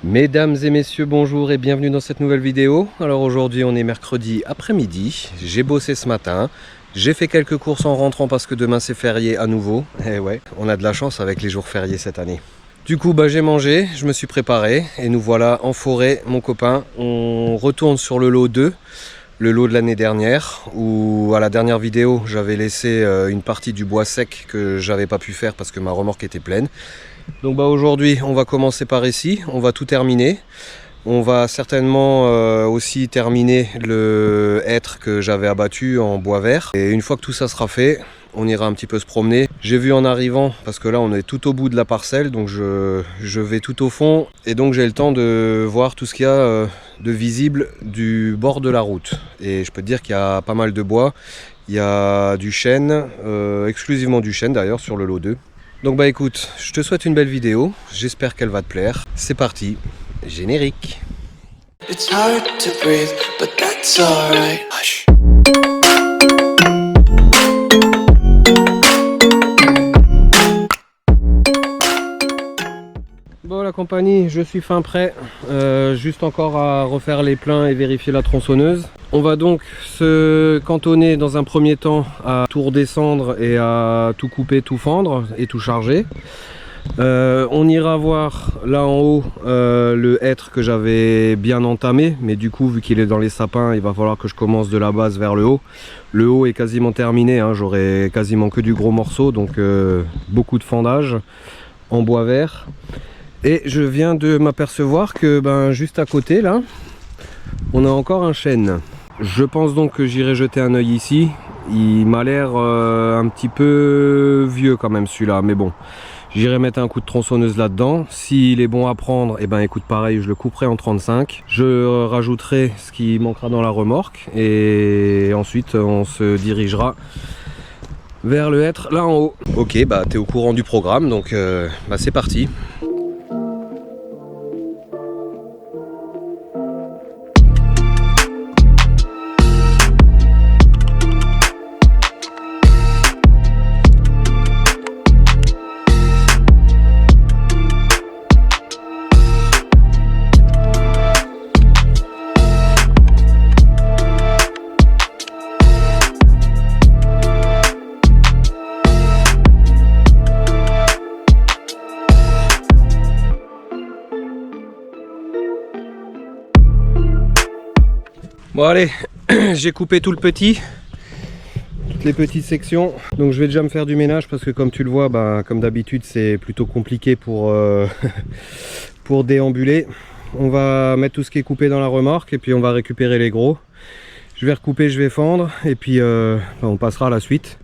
Mesdames et messieurs, bonjour et bienvenue dans cette nouvelle vidéo. Alors aujourd'hui on est mercredi après-midi, j'ai bossé ce matin, j'ai fait quelques courses en rentrant parce que demain c'est férié à nouveau. Et ouais, on a de la chance avec les jours fériés cette année. Du coup j'ai mangé, je me suis préparé et nous voilà en forêt, mon copain. On retourne sur le lot 2, le lot de l'année dernière, où à la dernière vidéo j'avais laissé une partie du bois sec que j'avais pas pu faire parce que ma remorque était pleine. Donc aujourd'hui on va commencer par ici, on va tout terminer. On va certainement aussi terminer le hêtre que j'avais abattu en bois vert. Et une fois que tout ça sera fait, on ira un petit peu se promener. J'ai vu en arrivant, parce que là on est tout au bout de la parcelle, donc je vais tout au fond. Et donc j'ai le temps de voir tout ce qu'il y a de visible du bord de la route. Et je peux te dire qu'il y a pas mal de bois. Il y a du chêne, exclusivement du chêne d'ailleurs sur le lot 2. Donc écoute, je te souhaite une belle vidéo, j'espère qu'elle va te plaire. C'est parti, générique. It's hard to breathe, but that's alright. Hush. Bon la compagnie, je suis fin prêt, juste encore à refaire les pleins et vérifier la tronçonneuse. On va donc se cantonner dans un premier temps à tout redescendre et à tout couper, tout fendre et tout charger. On ira voir là en haut le hêtre que j'avais bien entamé, mais du coup vu qu'il est dans les sapins il va falloir que je commence de la base vers le haut. Le haut est quasiment terminé, hein, j'aurai quasiment que du gros morceau, donc beaucoup de fendage en bois vert. Et je viens de m'apercevoir que juste à côté là on a encore un chêne. Je pense donc que j'irai jeter un œil ici. Il m'a l'air un petit peu vieux quand même celui-là, mais bon, j'irai mettre un coup de tronçonneuse là-dedans. S'il est bon à prendre, et écoute, pareil, je le couperai en 35. Je rajouterai ce qui manquera dans la remorque et ensuite on se dirigera vers le hêtre là en haut. Ok, t'es au courant du programme, donc c'est parti. Bon allez, j'ai coupé tout le petit, toutes les petites sections, donc je vais déjà me faire du ménage parce que comme tu le vois, comme d'habitude c'est plutôt compliqué pour, pour déambuler. On va mettre tout ce qui est coupé dans la remorque et puis on va récupérer les gros. Je vais recouper, je vais fendre et puis on passera à la suite.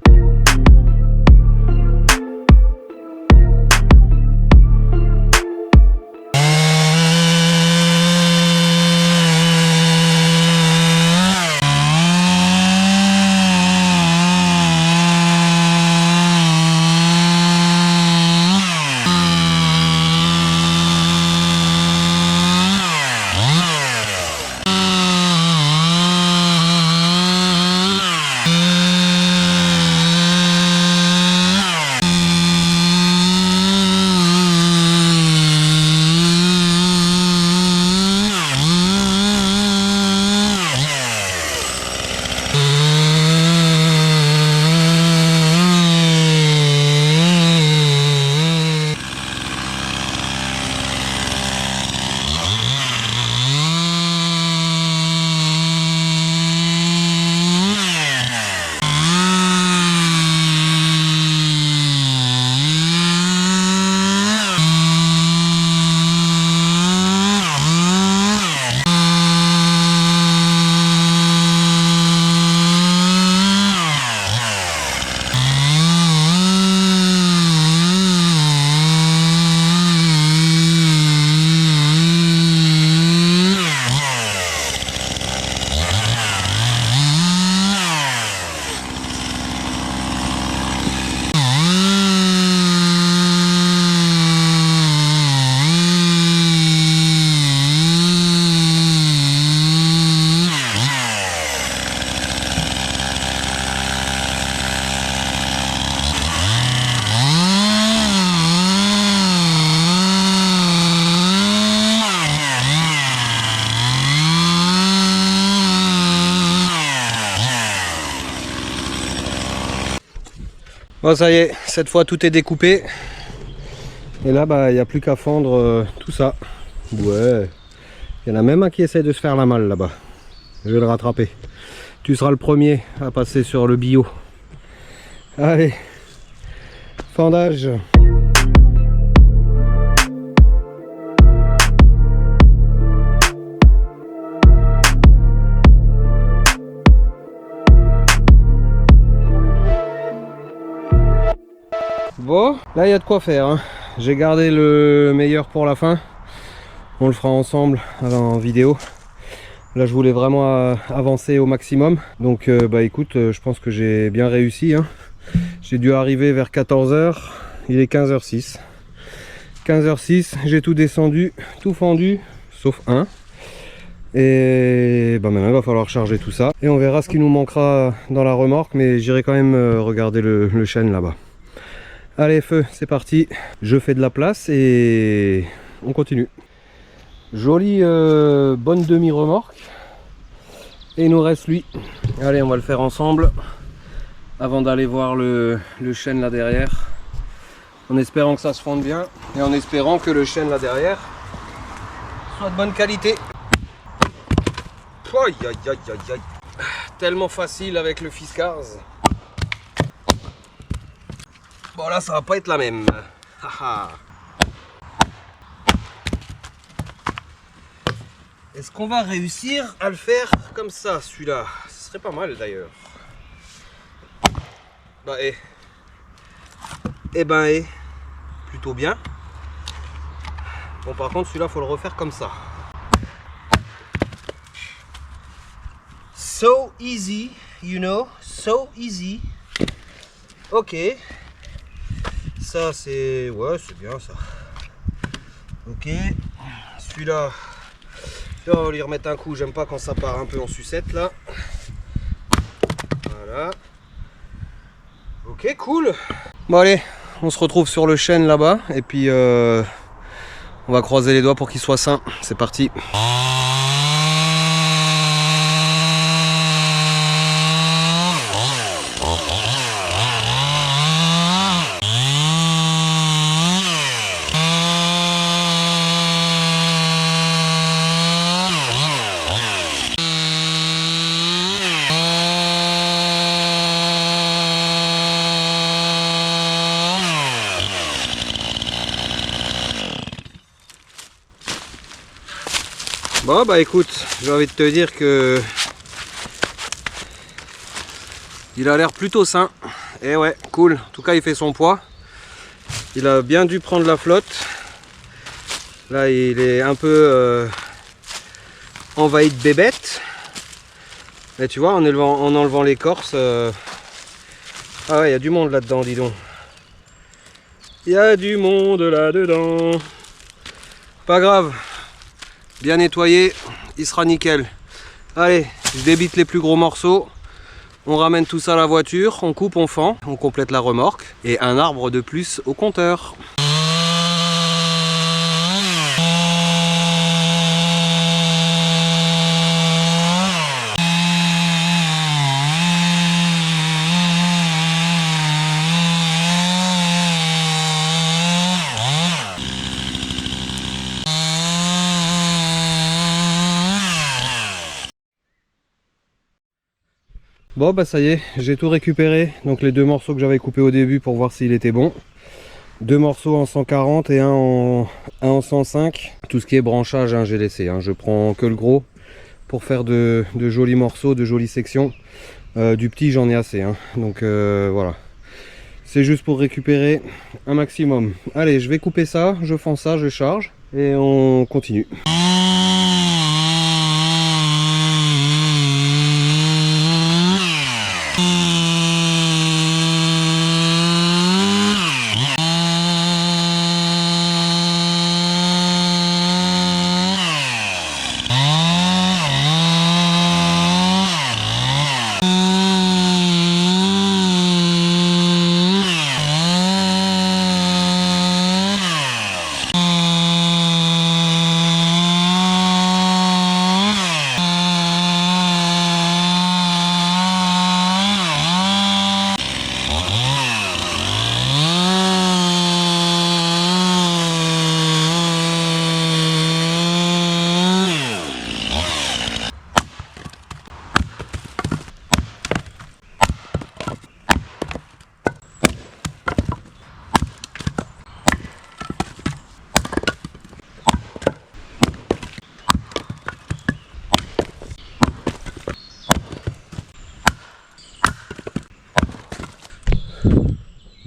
Bon ça y est, cette fois tout est découpé. Et là bah il n'y a plus qu'à fendre tout ça. Ouais. Il y en a même un qui essaie de se faire la malle là-bas. Je vais le rattraper. Tu seras le premier à passer sur le bio. Allez. Fendage. Bon, là il y a de quoi faire, hein. J'ai gardé le meilleur pour la fin. On le fera ensemble en vidéo. Là je voulais vraiment avancer au maximum. Donc bah écoute, je pense que j'ai bien réussi, hein. J'ai dû arriver vers 14 h. Il est 15 h 06. 15 h 06, j'ai tout descendu, tout fendu, sauf un. Et bah maintenant il va falloir charger tout ça. Et on verra ce qui nous manquera dans la remorque. Mais j'irai quand même regarder le chêne là-bas. Allez feu, c'est parti. Je fais de la place et on continue. Jolie bonne demi-remorque. Et il nous reste lui. Allez, on va le faire ensemble avant d'aller voir le chêne là derrière. En espérant que ça se fonde bien et en espérant que le chêne là derrière soit de bonne qualité. Aïe aïe aïe aïe aïe. Tellement facile avec le Fiskars. Bon là ça va pas être la même. Est-ce qu'on va réussir à le faire comme ça, celui-là? Ce serait pas mal d'ailleurs. Bah plutôt bien. Bon par contre celui-là faut le refaire comme ça. So easy, you know, so easy. Ok. Ça c'est... ouais c'est bien ça. Ok. Celui-là, on va lui remettre un coup. J'aime pas quand ça part un peu en sucette là. Voilà. Ok, cool. Bon allez, on se retrouve sur le chêne là-bas. Et puis on va croiser les doigts pour qu'il soit sain. C'est parti. Bon bah écoute, j'ai envie de te dire que il a l'air plutôt sain. Et ouais, cool. En tout cas il fait son poids. Il a bien dû prendre la flotte. Là il est un peu envahi de bébêtes. Mais tu vois, en enlevant l'écorce. Ah ouais, il y a du monde là-dedans, dis donc. Il y a du monde là-dedans. Pas grave. Bien nettoyé, il sera nickel. Allez, je débite les plus gros morceaux. On ramène tout ça à la voiture, on coupe, on fend, on complète la remorque. Et un arbre de plus au compteur. Bon bah ça y est, j'ai tout récupéré. Donc les deux morceaux que j'avais coupés au début pour voir s'il était bon. Deux morceaux en 140 et un en 105. Tout ce qui est branchage, hein, j'ai laissé. Hein. Je prends que le gros pour faire de jolis morceaux, de jolies sections. Du petit j'en ai assez. Hein. Donc voilà. C'est juste pour récupérer un maximum. Allez, je vais couper ça, je fends ça, je charge et on continue.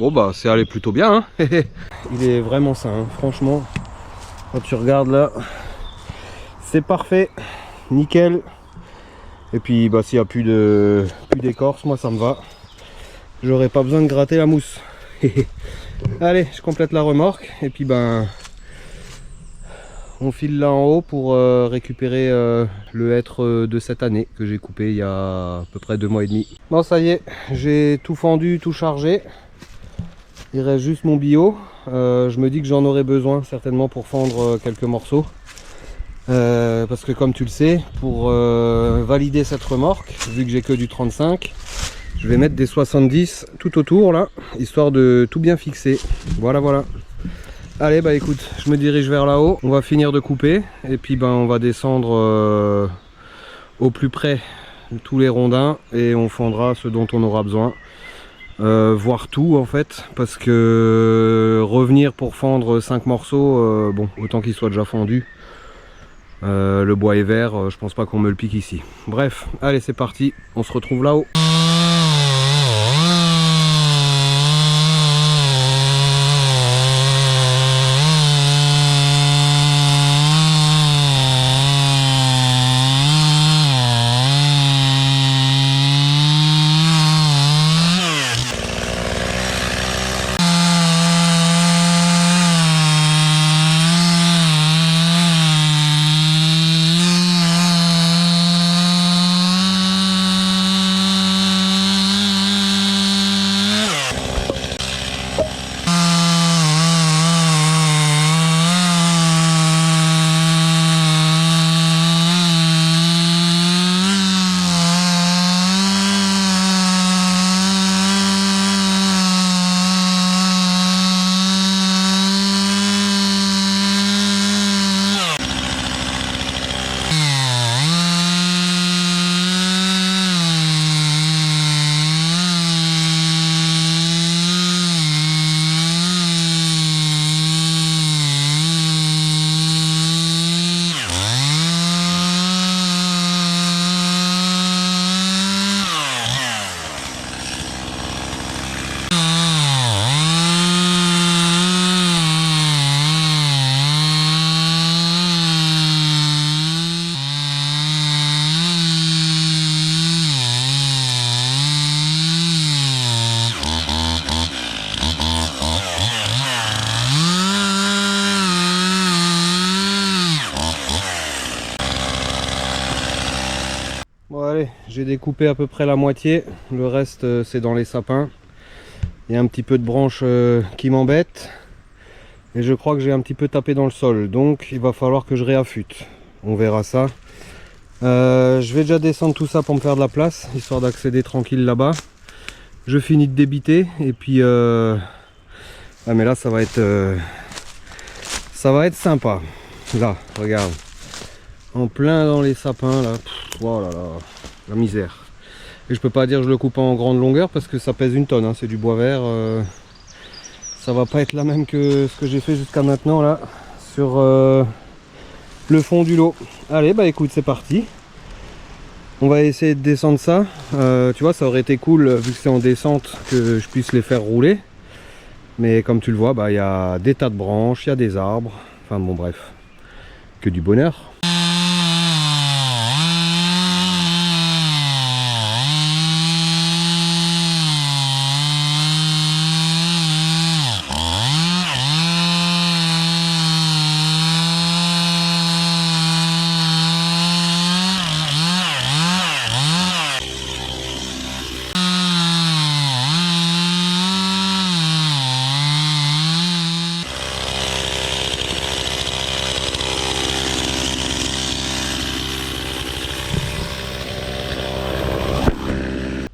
Bon bah c'est allé plutôt bien hein. Il est vraiment sain hein. Franchement quand tu regardes là c'est parfait, nickel. Et puis bah s'il n'y a plus d'écorce, moi ça me va. J'aurais pas besoin de gratter la mousse. Allez, je complète la remorque et puis ben on file là en haut pour récupérer le hêtre de cette année que j'ai coupé il y a à peu près 2 mois et demi. Bon ça y est, j'ai tout fendu, tout chargé. Il reste juste mon bio. Je me dis que j'en aurai besoin certainement pour fendre quelques morceaux. Parce que comme tu le sais, pour valider cette remorque, vu que j'ai que du 35, je vais mettre des 70 tout autour là, histoire de tout bien fixer. Voilà, voilà. Allez, bah écoute, je me dirige vers là-haut. On va finir de couper et puis ben on va descendre au plus près tous les rondins et on fendra ce dont on aura besoin. Voire tout en fait, parce que revenir pour fendre 5 morceaux, bon, autant qu'ils soient déjà fendus. Le bois est vert, je pense pas qu'on me le pique ici. Bref, allez c'est parti, on se retrouve là-haut. Bon allez, j'ai découpé à peu près la moitié, le reste c'est dans les sapins. Il y a un petit peu de branches qui m'embêtent. Et je crois que j'ai un petit peu tapé dans le sol, donc il va falloir que je réaffûte. On verra ça. Je vais déjà descendre tout ça pour me faire de la place, histoire d'accéder tranquille là-bas. Je finis de débiter et puis... Ah mais là ça va être sympa. Là, regarde. En plein dans les sapins là. Oh là là, la misère. Et je peux pas dire que je le coupe en grande longueur parce que ça pèse 1 tonne, hein. C'est du bois vert. Ça va pas être la même que ce que j'ai fait jusqu'à maintenant là sur le fond du lot. Allez bah écoute, c'est parti. On va essayer de descendre ça. Tu vois, ça aurait été cool vu que c'est en descente que je puisse les faire rouler. Mais comme tu le vois, bah il y a des tas de branches, il y a des arbres. Enfin bon bref, que du bonheur.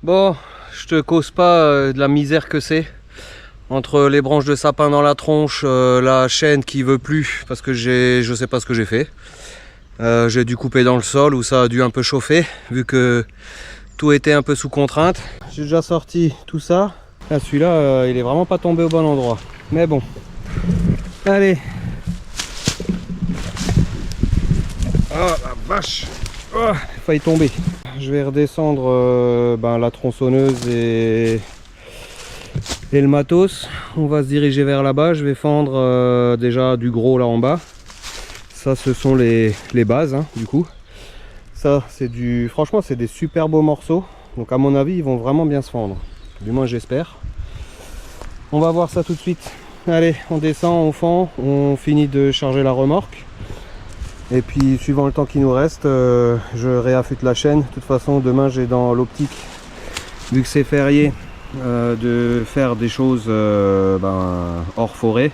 Bon, je te cause pas de la misère que c'est. Entre les branches de sapin dans la tronche, la chaîne qui veut plus parce que je sais pas ce que j'ai fait. J'ai dû couper dans le sol où ça a dû un peu chauffer vu que tout était un peu sous contrainte. J'ai déjà sorti tout ça. Là, celui-là, il est vraiment pas tombé au bon endroit. Mais bon, allez. Oh la vache, oh, il a failli tomber. Je vais redescendre la tronçonneuse et et le matos. On va se diriger vers là-bas. Je vais fendre déjà du gros là en bas. Ça, ce sont les bases hein, du coup. Ça, c'est du... Franchement, c'est des super beaux morceaux. Donc à mon avis, ils vont vraiment bien se fendre. Du moins, j'espère. On va voir ça tout de suite. Allez, on descend, on fend, on finit de charger la remorque. Et puis, suivant le temps qui nous reste, je réaffûte la chaîne. De toute façon, demain, j'ai dans l'optique, vu que c'est férié, de faire des choses hors forêt,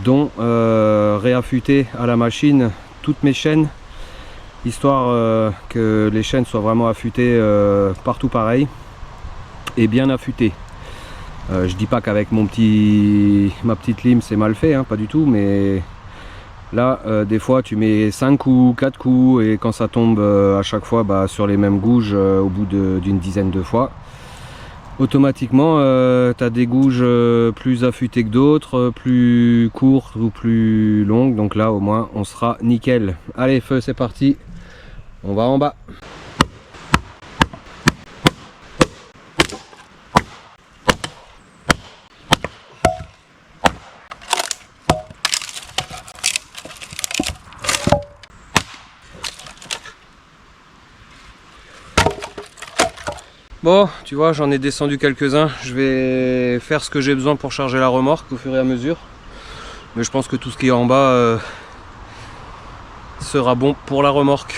dont réaffûter à la machine toutes mes chaînes, histoire que les chaînes soient vraiment affûtées partout pareil et bien affûtées. Je dis pas qu'avec ma petite lime c'est mal fait, hein, pas du tout, mais là des fois tu mets 5 coups, 4 coups, et quand ça tombe à chaque fois sur les mêmes gouges au bout d'une dizaine de fois, automatiquement tu as des gouges plus affûtées que d'autres, plus courtes ou plus longues. Donc là au moins on sera nickel. Allez, feu, c'est parti, on va en bas. Bon, tu vois, j'en ai descendu quelques-uns. Je vais faire ce que j'ai besoin pour charger la remorque au fur et à mesure. Mais je pense que tout ce qui est en bas sera bon pour la remorque.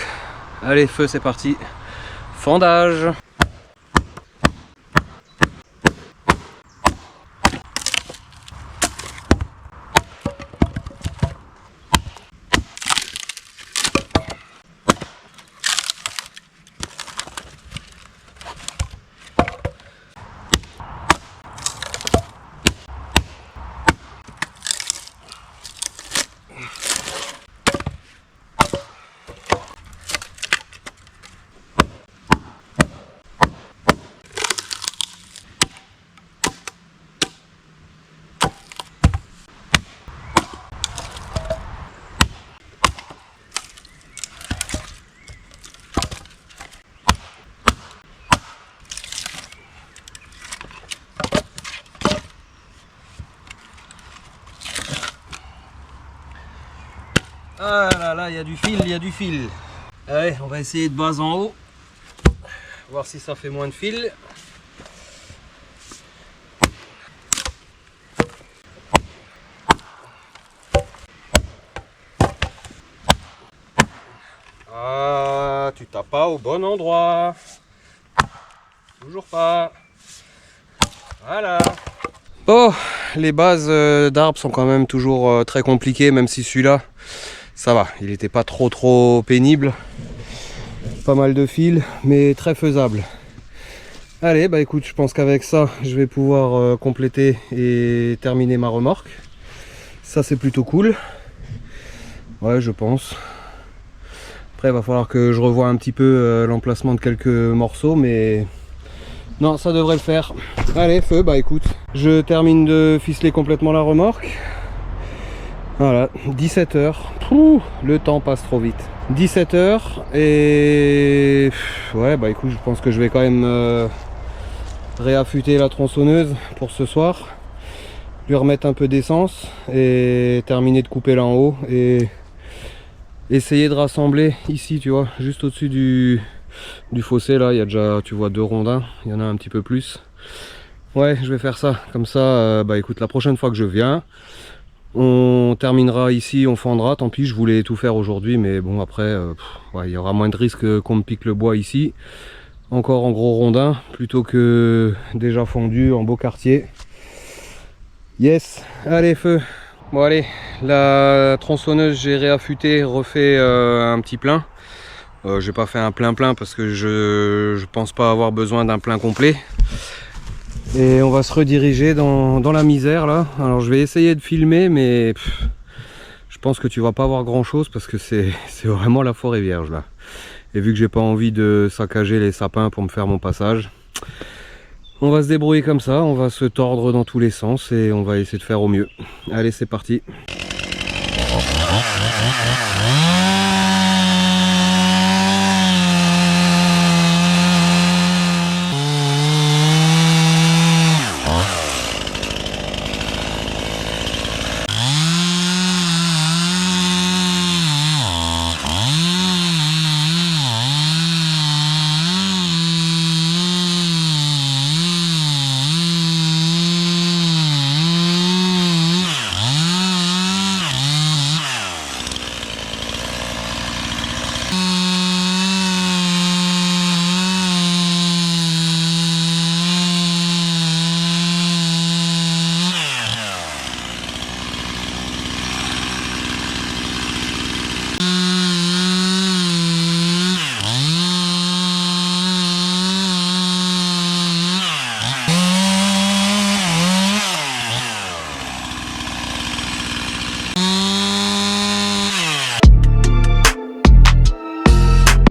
Allez, feu, c'est parti. Fendage. Ah là là, il y a du fil, il y a du fil. Allez, on va essayer de bas en haut. Voir si ça fait moins de fil. Ah, tu tapes pas au bon endroit. Toujours pas. Voilà. Bon, les bases d'arbres sont quand même toujours très compliquées, même si celui-là, ça va. Il n'était pas trop pénible. Pas mal de fils, mais très faisable. Allez, bah écoute, je pense qu'avec ça, je vais pouvoir compléter et terminer ma remorque. Ça, c'est plutôt cool. Ouais, je pense. Après, il va falloir que je revoie un petit peu l'emplacement de quelques morceaux, mais non, ça devrait le faire. Allez, feu, bah écoute, je termine de ficeler complètement la remorque. Voilà, 17 h. Pouh, le temps passe trop vite. 17 h et ouais, bah écoute, je pense que je vais quand même réaffûter la tronçonneuse pour ce soir, lui remettre un peu d'essence et terminer de couper là en haut et essayer de rassembler ici, tu vois, juste au-dessus du fossé. Là il y a déjà, tu vois, 2 rondins, il y en a un petit peu plus. Ouais, je vais faire ça, comme ça bah écoute, la prochaine fois que je viens, on terminera ici, on fendra. Tant pis, je voulais tout faire aujourd'hui, mais bon, après ouais, il y aura moins de risques qu'on me pique le bois ici, encore en gros rondin plutôt que déjà fondu en beau quartier. Yes, allez, feu. Bon allez, la tronçonneuse j'ai réaffûté, refait un petit plein. J'ai pas fait un plein parce que je pense pas avoir besoin d'un plein complet. Et on va se rediriger dans la misère là. Alors je vais essayer de filmer, mais je pense que tu vas pas voir grand chose parce que c'est vraiment la forêt vierge là. Et vu que j'ai pas envie de saccager les sapins pour me faire mon passage, on va se débrouiller comme ça, on va se tordre dans tous les sens et on va essayer de faire au mieux. Allez, c'est parti.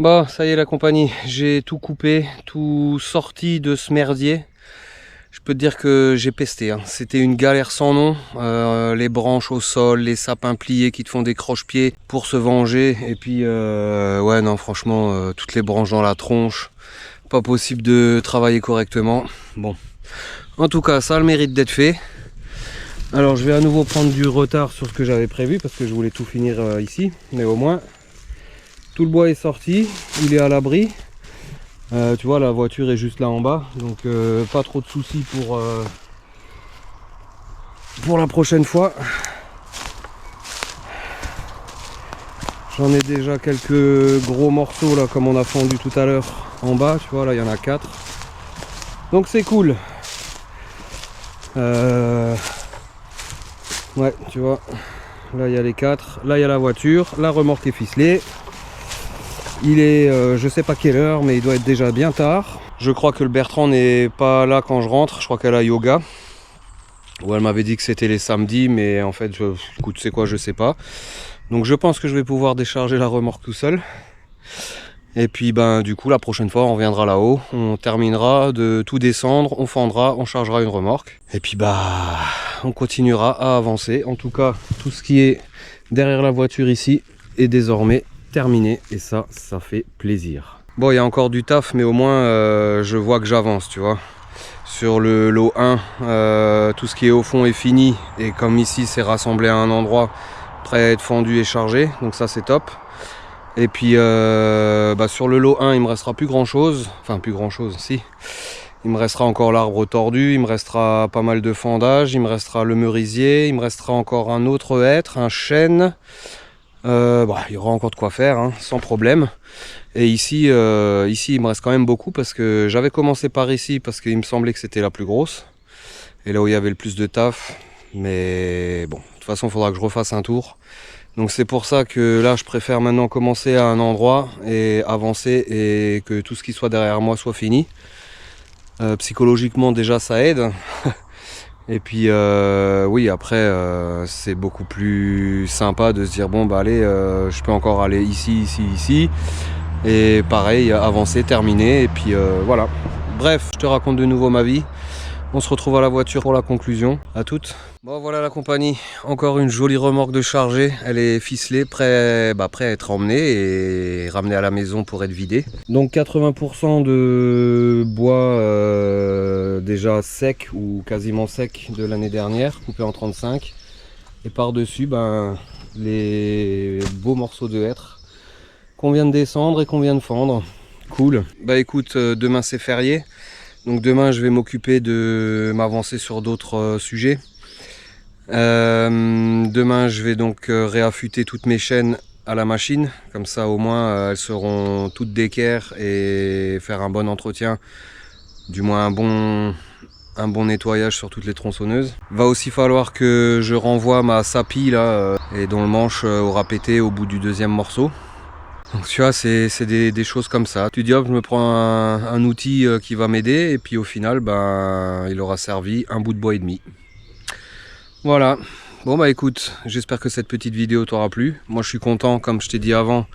Bon, ça y est la compagnie, j'ai tout coupé, tout sorti de ce merdier. Je peux te dire que j'ai pesté, hein. C'était une galère sans nom. Les branches au sol, les sapins pliés qui te font des croche-pieds pour se venger. Et puis, ouais, non, franchement, toutes les branches dans la tronche. Pas possible de travailler correctement. Bon, en tout cas, ça a le mérite d'être fait. Alors, je vais à nouveau prendre du retard sur ce que j'avais prévu parce que je voulais tout finir ici. Mais au moins, tout le bois est sorti, il est à l'abri. Tu vois, la voiture est juste là en bas, donc pas trop de soucis pour la prochaine fois. J'en ai déjà quelques gros morceaux là, comme on a fondu tout à l'heure en bas. Tu vois, là il y en a 4, donc c'est cool. Ouais, tu vois, là il y a les 4, là il y a la voiture, la remorque est ficelée. Il est, je sais pas quelle heure, mais il doit être déjà bien tard. Je crois que le Bertrand n'est pas là quand je rentre. Je crois qu'elle a yoga. Ou elle m'avait dit que c'était les samedis, mais en fait, écoute, c'est quoi, je sais pas. Donc je pense que je vais pouvoir décharger la remorque tout seul. Et puis ben du coup la prochaine fois on reviendra là-haut, on terminera de tout descendre, on fendra, on chargera une remorque. Et puis bah on continuera à avancer. En tout cas, tout ce qui est derrière la voiture ici est désormais terminé et ça fait plaisir. Bon, il y a encore du taf, mais au moins je vois que j'avance, tu vois. Sur le lot 1, tout ce qui est au fond est fini et comme ici c'est rassemblé à un endroit prêt à être fendu et chargé, donc ça c'est top. Et puis bah, sur le lot 1 il me restera plus grand chose, enfin plus grand chose, si. Il me restera encore l'arbre tordu, il me restera pas mal de fendage, il me restera le merisier, il me restera encore un autre hêtre, un chêne. Bah, il y aura encore de quoi faire, hein, sans problème. Et ici, il me reste quand même beaucoup parce que j'avais commencé par ici parce qu'il me semblait que c'était la plus grosse. Et là où il y avait le plus de taf. Mais bon, de toute façon, il faudra que je refasse un tour. Donc c'est pour ça que là, je préfère maintenant commencer à un endroit et avancer et que tout ce qui soit derrière moi soit fini. Psychologiquement, déjà, ça aide. Et puis oui, après c'est beaucoup plus sympa de se dire bon bah allez, je peux encore aller ici et pareil, avancer, terminer et puis voilà. Bref, je te raconte de nouveau ma vie. On se retrouve à la voiture pour la conclusion. À toutes. Bon voilà la compagnie, encore une jolie remorque de chargée. Elle est ficelée, prêt à être emmenée et ramenée à la maison pour être vidée. Donc 80% de bois déjà sec ou quasiment sec de l'année dernière, coupé en 35. Et par-dessus, ben, les beaux morceaux de hêtre qu'on vient de descendre et qu'on vient de fendre. Cool. Bah écoute, demain c'est férié. Donc demain je vais m'occuper de m'avancer sur d'autres sujets. Demain je vais donc réaffûter toutes mes chaînes à la machine. Comme ça au moins elles seront toutes d'équerre et faire un bon entretien. Du moins un bon nettoyage sur toutes les tronçonneuses. Va aussi falloir que je renvoie ma sapi là et dont le manche aura pété au bout du deuxième morceau. Donc tu vois, c'est des choses comme ça. Tu dis hop, je me prends un outil qui va m'aider et puis au final, ben, il aura servi un bout de bois et demi. Voilà. Bon bah écoute, j'espère que cette petite vidéo t'aura plu. Moi je suis content, comme je t'ai dit avant,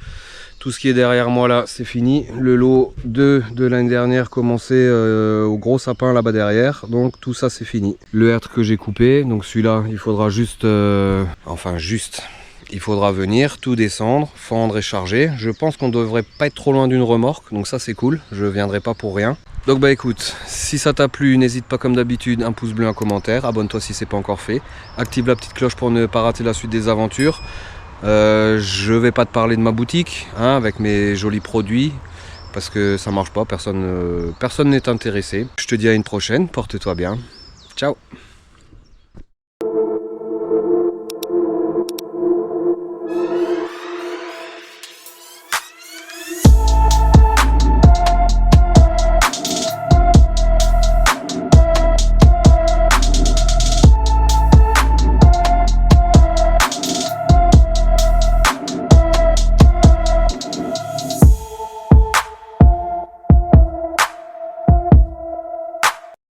tout ce qui est derrière moi là, c'est fini. Le lot 2 de l'année dernière commençait au gros sapin là-bas derrière. Donc tout ça c'est fini. Le hêtre que j'ai coupé, donc celui-là, il faudra juste... il faudra venir, tout descendre, fendre et charger. Je pense qu'on ne devrait pas être trop loin d'une remorque, donc ça c'est cool, je viendrai pas pour rien. Donc bah écoute, si ça t'a plu, n'hésite pas comme d'habitude, un pouce bleu, un commentaire, abonne-toi si c'est pas encore fait. Active la petite cloche pour ne pas rater la suite des aventures. Je vais pas te parler de ma boutique, hein, avec mes jolis produits, parce que ça marche pas, personne n'est intéressé. Je te dis à une prochaine, porte-toi bien, ciao.